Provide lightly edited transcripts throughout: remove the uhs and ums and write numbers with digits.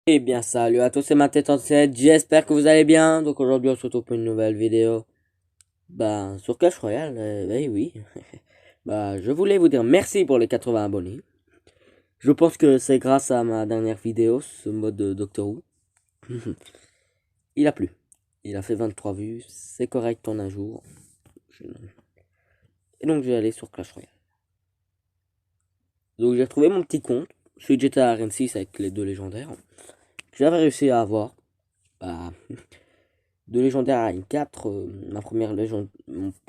Eh bien, salut à tous, c'est ma tête en tête. J'espère que vous allez bien. Donc aujourd'hui, on se retrouve pour une nouvelle vidéo. Bah, sur Clash Royale, bah oui. Bah, je voulais vous dire merci pour les 80 abonnés. Je pense que c'est grâce à ma dernière vidéo, ce mode de Doctor Who. Il a plu. Il a fait 23 vues. C'est correct en un jour. Et donc, je vais aller sur Clash Royale. Donc, j'ai retrouvé mon petit compte. Celui que j'étais à Arène 6 avec les deux légendaires. J'avais réussi à avoir. Bah, de légendaire à une 4, ma première légende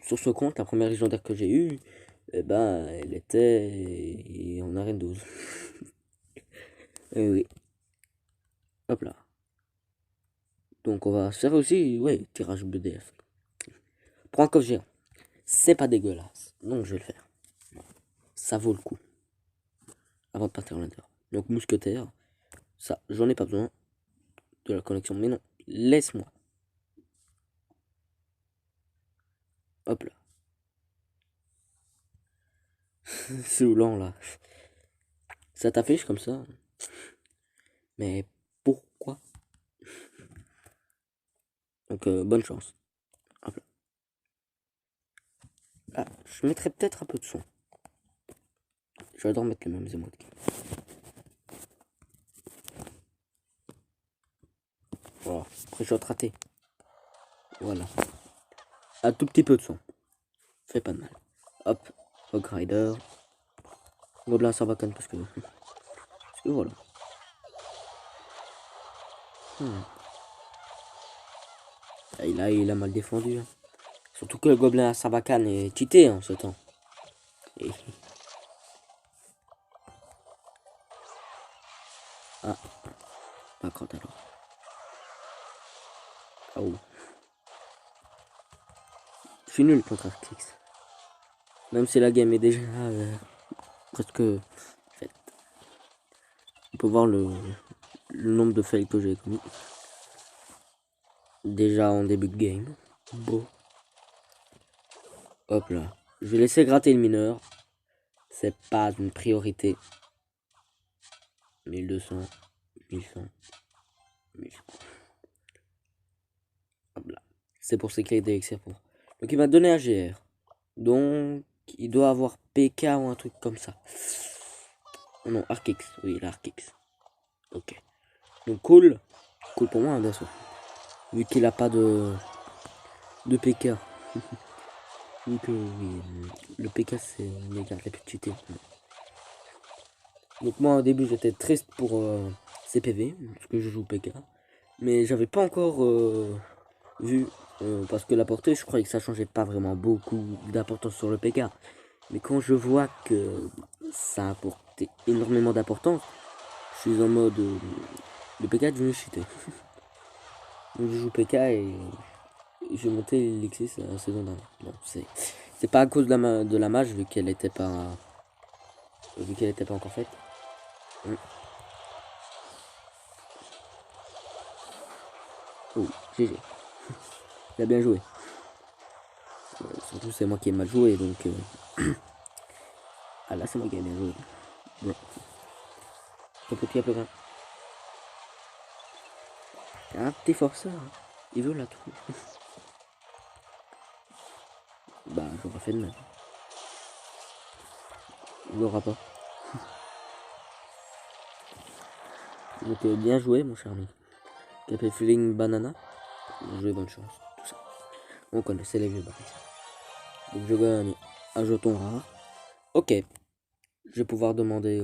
sur ce compte, la première légendaire que j'ai eue, eh ben, elle était en arène 12. Eh oui, hop là. Donc on va faire aussi, ouais, tirage BDF. Pour un coffre géant, c'est pas dégueulasse, donc je vais le faire. Ça vaut le coup, avant de partir en l'intérieur. Donc mousquetaire, ça, j'en ai pas besoin de la connexion, mais non, laisse-moi. Hop là. C'est saoulant là. Ça t'affiche comme ça. Mais pourquoi? Donc bonne chance. Hop là. Ah, je mettrais peut-être un peu de son. J'adore mettre les mêmes émotes. Voilà. Pré-shot raté. Voilà. Un tout petit peu de son. Fait pas de mal. Hop. Hog Rider. Gobelin Sarbacane parce que voilà. Et là, il a mal défendu. Hein. Surtout que le Gobelin Sarbacane est cheaté en ce temps. Et... Ah, pas quand alors. Ah oh. Je suis nul contre Arctix. Même si la game est déjà presque faite. On peut voir le nombre de fails que j'ai commis. Déjà en début de game. Beau. Hop là. Je vais laisser gratter le mineur. C'est pas une priorité. 1200, 1100, 1100. Hop là. C'est pour ces clés d'élixir pour. Donc il m'a donné un GR. Donc il doit avoir PK ou un truc comme ça. Oh non, Arkix. Oui, l'Arkix. Ok. Donc cool. Cool pour moi, hein, bien sûr. Vu qu'il a pas de PK. Vu que oui, le PK c'est une carte la plus cheatée. Donc moi au début j'étais triste pour CPV, parce que je joue PK. Mais j'avais pas encore vu, parce que la portée je croyais que ça changeait pas vraiment beaucoup d'importance sur le PK. Mais quand je vois que ça a apporté énormément d'importance, je suis en mode le PK est devenu cheaté. Donc je joue PK et j'ai monté l'Elixir la saison dernière. Bon, c'est pas à cause de la mage vu qu'elle était pas encore faite. Mm. Oh, GG. Il a bien joué. Surtout c'est moi qui ai mal joué donc ah là c'est moi qui ai bien joué. Bon. Le petit un peu grave. Un petit forceur. Hein. Il veut la trouver. Bah j'aurais fait de même. Il l'aura pas. Donc bien joué mon cher ami. Capé Feeling Banana. Bien joué, bonne chance. Tout ça. On connaît, c'est les vieux barils. Donc je gagne un jeton rare. Ok. Je vais pouvoir demander.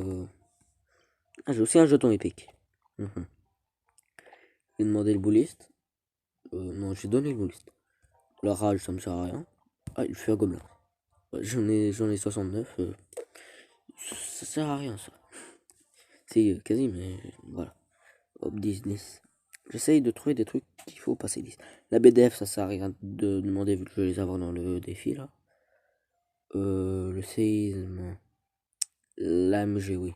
Ah, j'ai aussi un jeton épique. Mhm. J'ai demandé le bouliste. Non, j'ai donné le bouliste. La rage, ça me sert à rien. Ah, il fait un gobelin. Ouais, j'en ai 69. Ça sert à rien, ça. C'est quasi, mais voilà. Hop, 10, 10. J'essaye de trouver des trucs qu'il faut passer 10. La BDF, ça sert à rien de demander vu que je vais les avoir dans le défi, là. Le séisme. L'AMG, oui.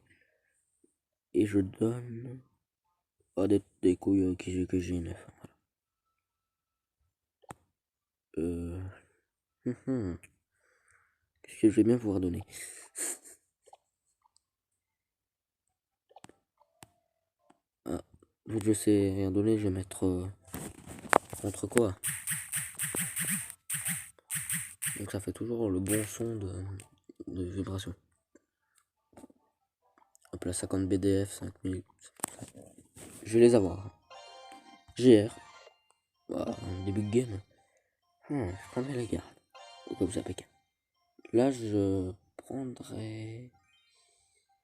Et je donne. Oh, des couilles que j'ai 9. Euh. Qu'est-ce que je vais bien pouvoir donner? Ah. Vu que je sais rien donner, je vais mettre contre quoi. Donc ça fait toujours le bon son de vibration. Hop là, 50 BDF, 5 minutes. Je vais les avoir. GR. Voilà, un début de game. Je prendrai la garde. Au cas où ça PK. Là, je prendrai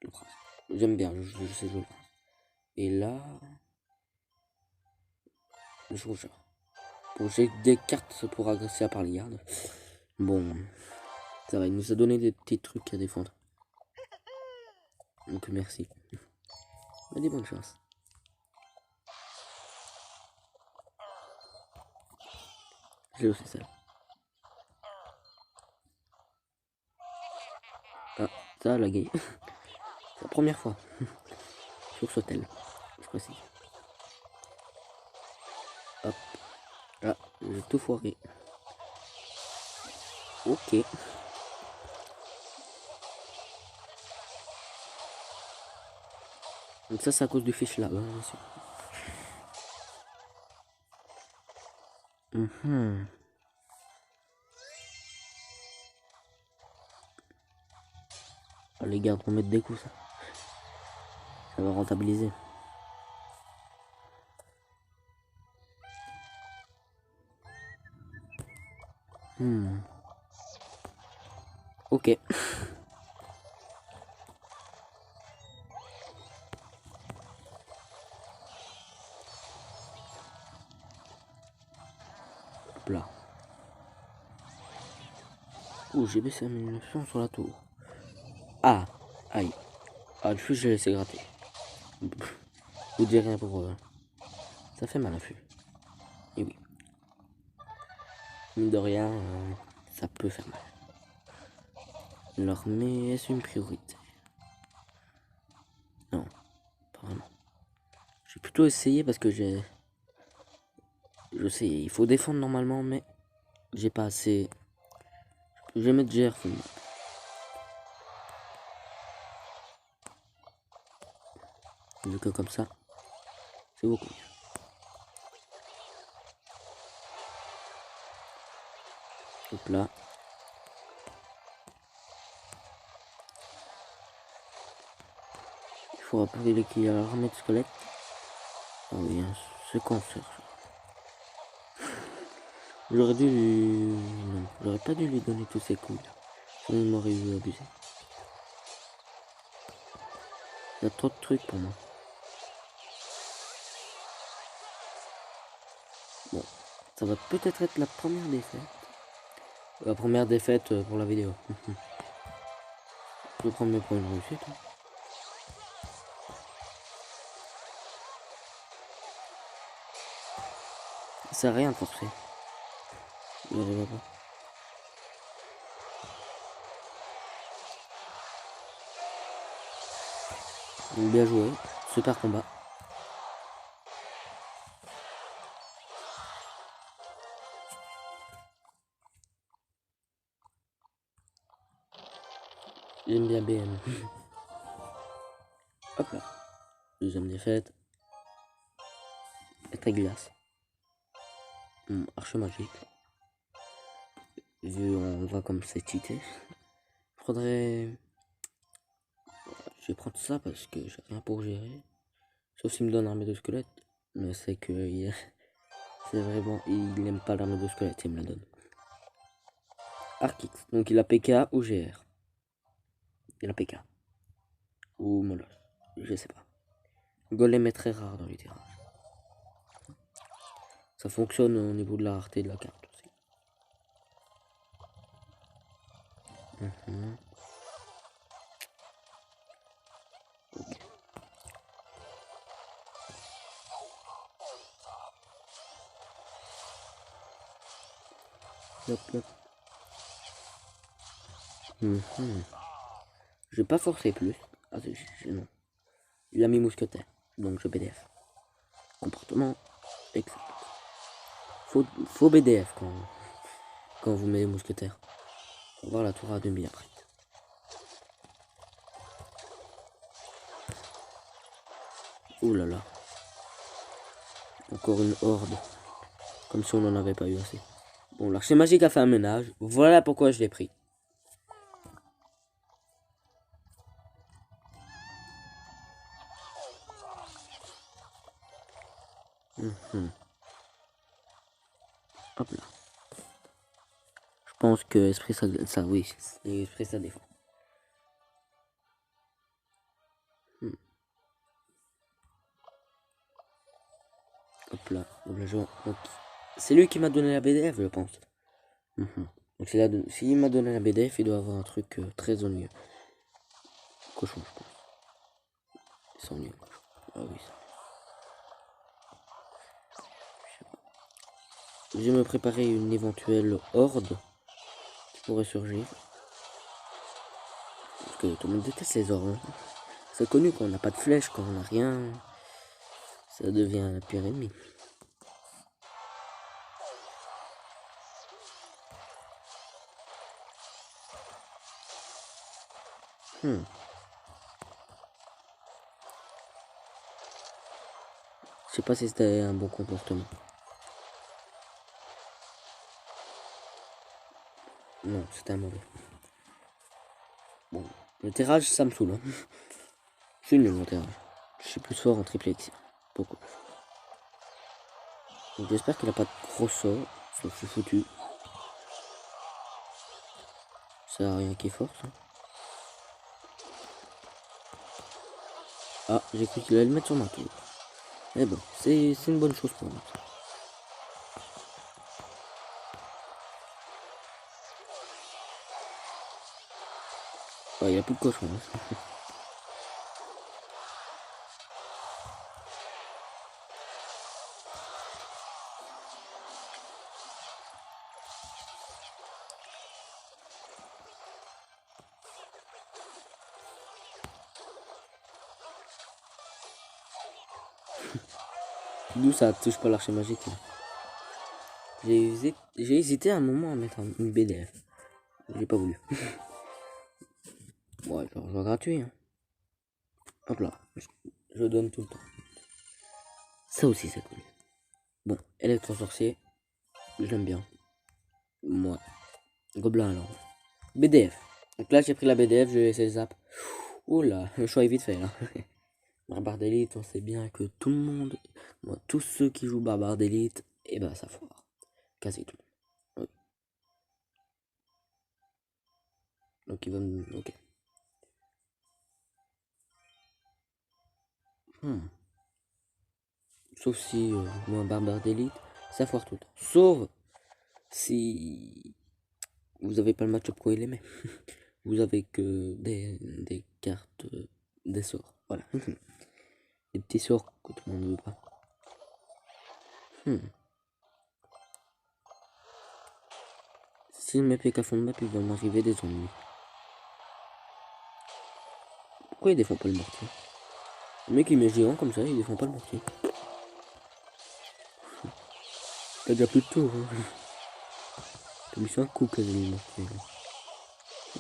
le prince. J'aime bien, je sais jouer le prince. Et là, le chevaucheur. Pour j'ai des cartes pour agresser à part les gardes. Bon, ça va, il nous a donné des petits trucs à défendre. Donc merci. Mais des bonnes chances. J'ai aussi ça. Ah, ça, la gay. C'est la première fois. Sur ce tel, je précise. Hop. Ah, j'ai tout foiré. Ok. Donc ça, c'est à cause du fish là, bien sûr. Ah, les gardes vont mettre des coups, ça. Ça va rentabiliser. Ok. Hop là. Ouh, j'ai baissé la 1900 sur la tour. Ah, aïe. Ah, le fût, j'ai laissé gratter. Vous direz rien pour eux. Ça fait mal un fût. Et oui. Mine de rien, ça peut faire mal. Alors, mais est-ce une priorité? Non, pas vraiment. J'ai plutôt essayé parce que j'ai... Je sais, il faut défendre normalement, mais j'ai pas assez... Je vais mettre GR seulement. Vu que comme ça, c'est beaucoup mieux. Hop là. Il faut rappeler qu'il y a l'armée de squelettes. Ah oui, hein, c'est cancer. J'aurais dû lui... Non, j'aurais pas dû lui donner tous ces coups là. Sinon il m'aurait eu abusé. Il y a trop de trucs pour moi. Bon, ça va peut-être être la première défaite. La première défaite pour la vidéo. Je vais prendre mes points de réussite. Ça sert à rien de forcer. J'arrive pas. Bien joué. Super combat. J'aime bien BM. Hop là. Deuxième défaite. Très glace. Arche magique. Vu on voit comme c'est cheaté. Faudrait... Je vais prendre ça parce que j'ai rien pour gérer. Sauf s'il me donne armée de squelette. Mais c'est que c'est vraiment... Il n'aime pas l'armée de squelette, il me la donne. Arkix. Donc il a PK ou GR. Il a PK. Ou Molos. Je sais pas. Golem est très rare dans les tirages. Ça fonctionne au niveau de la rareté de la carte aussi. Ok. Hop, hop. Je vais pas forcer plus. Ah, non. Il a mis mousquetaire. Donc je BDF. Comportement. Excellent. Faut BDF quand vous mettez mousquetaire. On va voir la tour à demi après. Ouh là là. Encore une horde. Comme si on n'en avait pas eu assez. Bon, l'archer magique a fait un ménage. Voilà pourquoi je l'ai pris. Hop là. Je pense que esprit ça oui, esprit ça défend. Hop là, donc, c'est lui qui m'a donné la BDF, je pense. Donc s'il m'a donné la BDF, il doit avoir un truc très ennuyeux. Cochon, je pense. C'est ennuyeux. Ah oui. Je vais me préparer une éventuelle horde qui pourrait surgir. Parce que tout le monde déteste les hordes. Hein. C'est connu quand on n'a pas de flèche, quand on n'a rien. Ça devient le pire ennemi. Je sais pas si c'était un bon comportement. Non, c'était un mauvais. Bon, le terrage, ça me saoule. Hein. Je suis nul au terrage. Je suis plus fort en triple elixir. Beaucoup. Donc j'espère qu'il a pas de gros sort. Sauf que je suis foutu. Ça n'a rien qui est force. Hein. Ah, j'ai cru qu'il allait le mettre sur ma tour. Mais bon, c'est une bonne chose pour moi. Ouais, il a plus de cochon. Hein. D'où ça touche pas l'archer magique. Hein. J'ai hésité à un moment à mettre une BDF. J'ai pas voulu. Ouais, genre gratuit. Hein. Hop là. Je donne tout le temps. Ça aussi c'est cool. Bon, électro-sorcier. J'aime bien. Moi. Gobelin alors. BDF. Donc là j'ai pris la BDF, je vais essayer le zap. Oula, le choix est vite fait là. Barbare d'élite, on sait bien que tout le monde, moi, tous ceux qui jouent barbare d'élite, et ben ça foire. Quasi tout le monde. Oui. Donc il va me. Ok. Sauf si moi barbare d'élite, ça foire tout le temps. Sauf si vous avez pas le match-up quoi il aimait. Vous avez que des cartes, des sorts. Voilà. Des petits sorts que tout le monde ne veut pas. Si je mets PK fond de map, il va m'arriver des ennuis. Pourquoi il défend pas le mortier? Le mec il met géant comme ça, il défend pas le mortier. T'as déjà plus de tours. Hein. T'as mis ça un coup quasiment le mortier.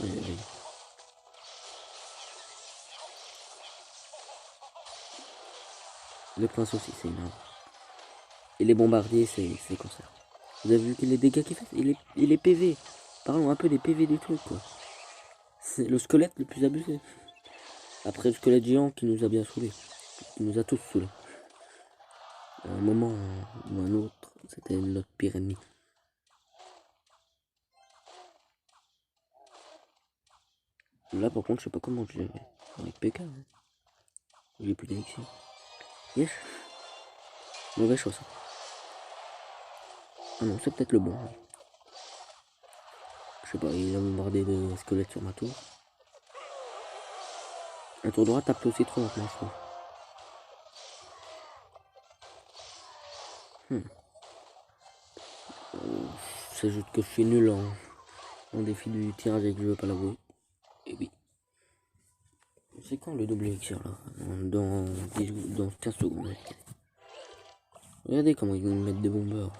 Aïe, aïe. Le prince aussi, c'est énorme. Et les bombardiers, c'est comme ça. Vous avez vu les dégâts qu'il fait? Il est PV. Parlons un peu des PV du truc, quoi. C'est le squelette le plus abusé. Après le squelette géant qui nous a bien saoulés. Qui nous a tous saoulés. À un moment ou un autre, c'était notre pire ennemi. Là, par contre, je sais pas comment je l'ai avec PK. Hein. J'ai plus d'élixir. Yes. Mauvaise chose. Ah non, c'est peut-être le bon. Hein. Je sais pas, il a bombardé de squelettes sur ma tour. Un tour droit tape aussi trop maintenant, je trouve. C'est juste que je suis nul en défi du tirage et que je veux pas l'avouer. Et oui. C'est quand le double élixir là? Dans 15 secondes. Regardez comment ils mettent des bombeurs.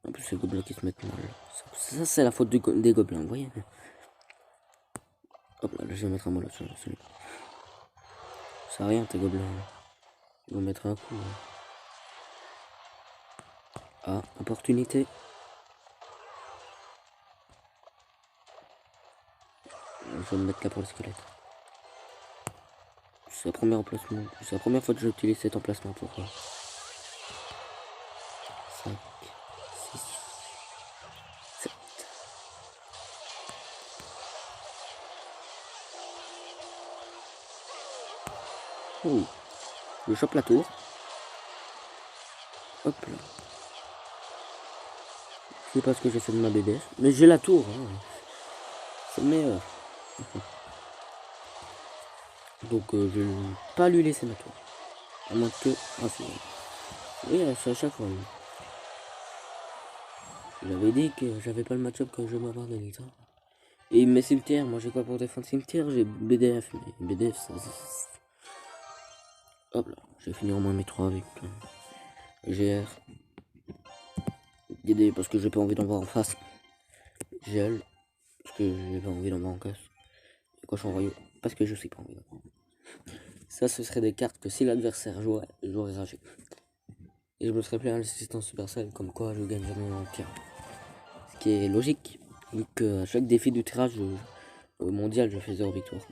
En plus, les gobelins qui se mettent mal. Ça c'est la faute des gobelins, vous voyez. Hop là, je vais mettre un molotov sur celui-là. Ça sert à rien, tes gobelins. Ils vont mettre un coup. Hein. Ah, opportunité. Je vais me mettre là pour le squelette. C'est la première emplacement. C'est la première fois que j'utilise cet emplacement pour 5, 6, 7. Oh, je chope la tour. Hop là. Je sais pas ce que j'ai fait de ma BDF, mais j'ai la tour. Hein. C'est le meilleur. Donc je ne vais pas lui laisser ma tour. À moins que... Ah, c'est... Oui, c'est à chaque fois. J'avais dit que j'avais pas le match-up que je m'avais donné ça. Et mes cimetières, moi j'ai quoi pour défendre cimetière? J'ai BDF, mais BDF ça... Hop là, j'ai fini au moins mes 3 avec GR. DD parce que j'ai pas envie d'en voir en face. GL, parce que j'ai pas envie d'en voir en casse. Et cochon royaux, parce que je sais pas envie d'en voir. Ça, ce serait des cartes que si l'adversaire jouait, j'aurais ragé. Et je me serais plaint à l'assistance Supercell, comme quoi je gagne jamais en tir. Ce qui est logique, vu qu'à chaque défi du tirage au mondial, je fais 0 victoire.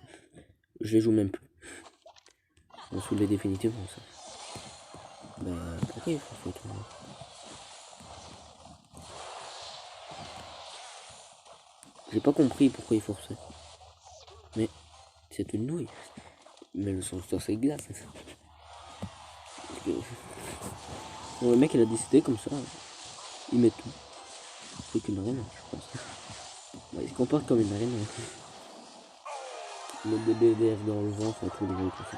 Je les joue même plus. On soulève définitivement ça. Bah, pourquoi il faut ça tourner? J'ai pas compris pourquoi il forçait. Mais c'est une nouille. Mais le son c'est glace. Bon, le mec il a décidé comme ça. Il met tout. C'est qu'une arène, je pense. Bah, il se comporte comme une arène. Il met des BDF dans le vent, ça tout le monde tout ça.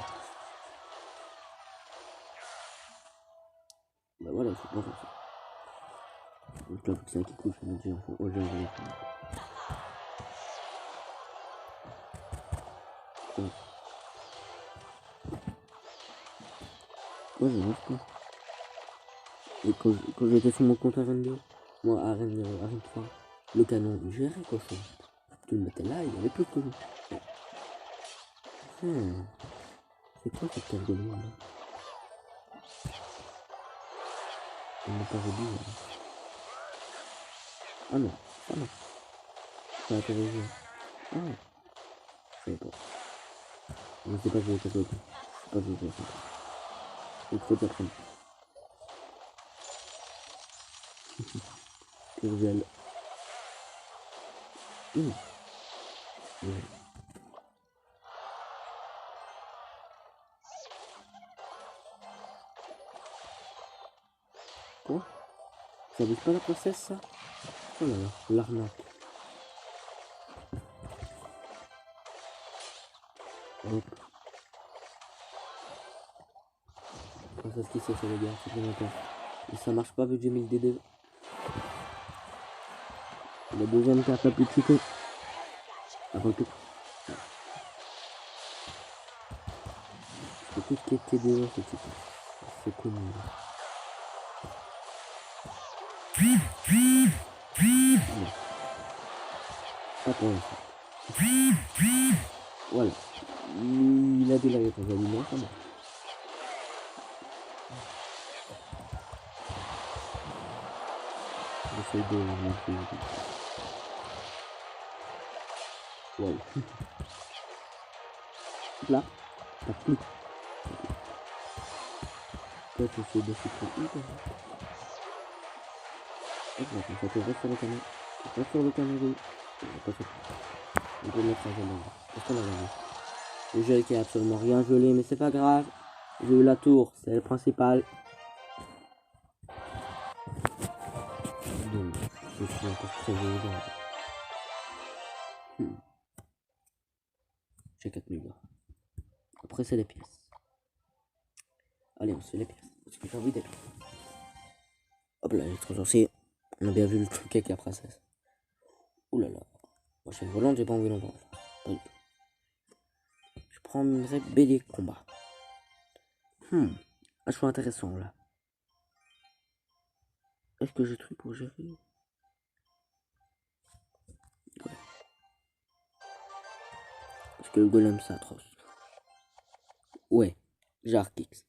Bah voilà, c'est pas comme ça. Donc là, faut que ça qui couche, je me dis, oh, j'ai envie. Ouais, je lance pas. Et quand j'étais sur mon compte Arène 2, moi, Arène 3, le canon, il gérait quoi ça. Tu le mettais là, il y avait plus que lui. C'est quoi cette carte de lui là? On n'est pas réduit là. Ah non, ah non. Ça a interrogé. Ah, je savais pas. Je sais pas jouer ça d'autre. Je sais pas jouer ça. Il faut t'apprendre. Urgel. Ouais. Quoi? Ça vise pas la princesse ça? Oh là là, l'arnaque. Hop. Princesse qui c'est les gars, c'est très longtemps. Et ça marche pas vu que j'ai mis le DD. La deuxième carte la plus cheatée. Avant tout. C'est tout ce qui est TDE, c'est cheaté. C'est connu. Non. Pas pour l'instant. Voilà. Il a délargué quand j'ai dit non, ça marche. J'essaie de montrer. Wow. Là, t'as plus. Toi, tu fais des supprimer. Hop là, comme ça, tu restes sur le canal. Tu restes sur le canal rouge. On peut mettre ça gelé. Qu'est-ce qu'on a gagné? Le gel qui est absolument rien gelé, mais c'est pas grave. J'ai eu la tour, c'est le principal. Donc, je suis encore très heureux. J'ai 4000 là. Après, c'est les pièces. Allez, on se fait les pièces. Parce que j'ai envie d'être. Hop là, les trésors sorciers. On a bien vu le truc avec la princesse. Ouh là là. Moi, chaîne volante, j'ai pas envie d'en voir. Pas du tout. Je prendrais bélier combat. Un choix intéressant là. Est-ce que j'ai truc pour gérer? Ouais. Parce que le golem c'est atroce. Ouais, j'ai Arkix.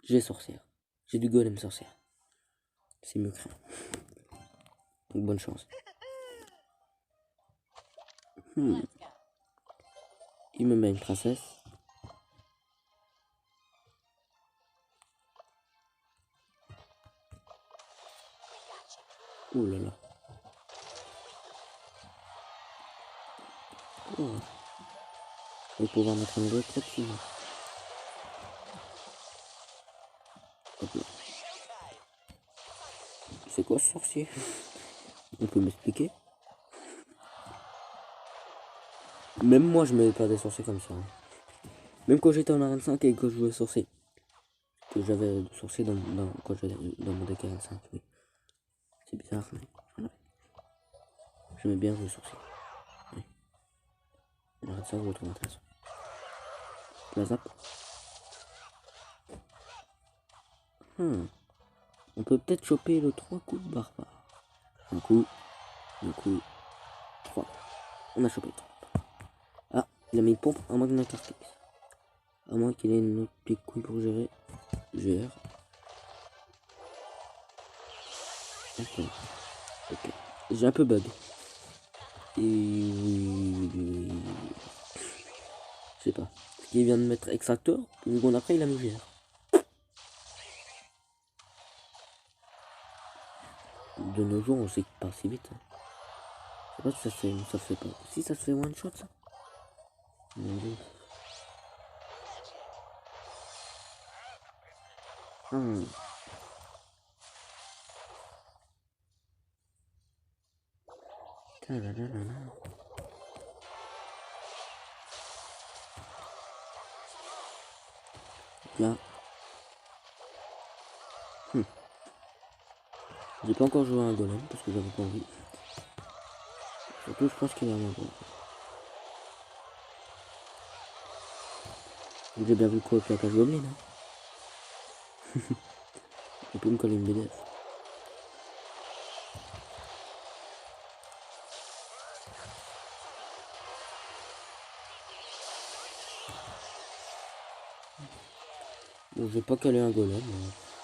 J'ai sorcière. J'ai du golem sorcière. c'est mieux que rien. Donc bonne chance. Il me met une princesse. Oh là là. Oh. Je vais pouvoir mettre un nouveau dessus. Hop là. C'est quoi ce sorcier? On peut m'expliquer? Même moi je mets pas des sorciers comme ça. Même quand j'étais en arène 5 et que je jouais sorcier. Que j'avais des sorciers quand j'étais dans mon deck arène 5. Oui. C'est bizarre, mais voilà. J'aimais bien jouer sorcier. Oui. En arène 5 je le trouve intéressant. La zap. On peut peut-être choper le 3 coups de barbare. Un coup, 3. On a chopé 3. Ah, il a mis une pompe, à moins de notre carte. À moins qu'il ait une autre pique couille pour gérer. Gère. Ok. J'ai un peu bug. Et je sais pas. Parce qu'il vient de mettre extracteur, une seconde après il a mis GR. De nos jours on sait pas si vite. Je sais pas si ça fait pas. Si ça se fait one shot ça. Mon dieu. Là. J'ai pas encore joué à un golem parce que j'avais pas envie. Surtout je pense qu'il est vraiment bon. J'ai bien vu quoi avec la cage goblin. Hein. On peut me coller une BDF. Bon, je vais pas caler un golem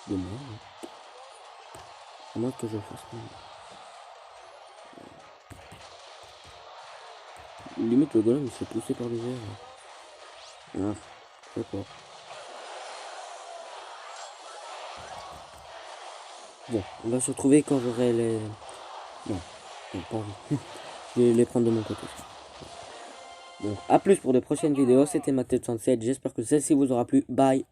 demain. Hein. À moins que je fasse pas. Limite le golem il se fait pousser par les airs. Ah, d'accord. Bon, on va se retrouver quand j'aurai les... Non, pas envie. Je vais les prendre de mon côté. Donc, à plus pour de prochaines vidéos. C'était Mathieu 67. J'espère que celle-ci vous aura plu. Bye.